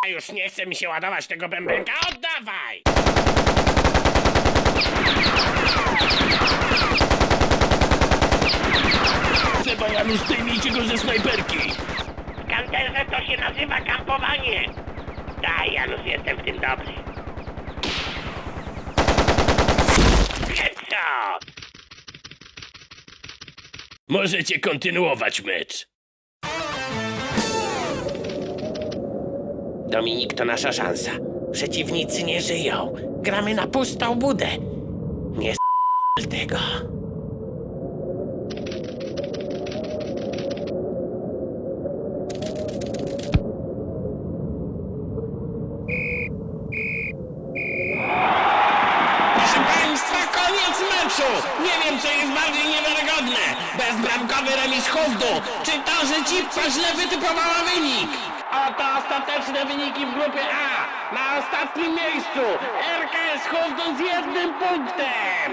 Już nie chce mi się ładować tego bębenka, oddawaj! Trzeba, Janusz, zdejmijcie go ze snajperki! Skanderze, to się nazywa kampowanie! Daj, Janusz, jestem w tym dobry. Headshot! Możecie kontynuować mecz. Dominik, to nasza szansa. Przeciwnicy nie żyją. Gramy na pustą budę. Nie tego. Proszę Państwa, koniec meczu! Nie wiem, co jest bardziej niewiarygodne. Bezbramkowy remis Hufdu. Czy to, że Cipka źle wytypowała wynik? Oto ostateczne wyniki w grupie A. Na ostatnim miejscu RKS Hufdu z 1 punktem.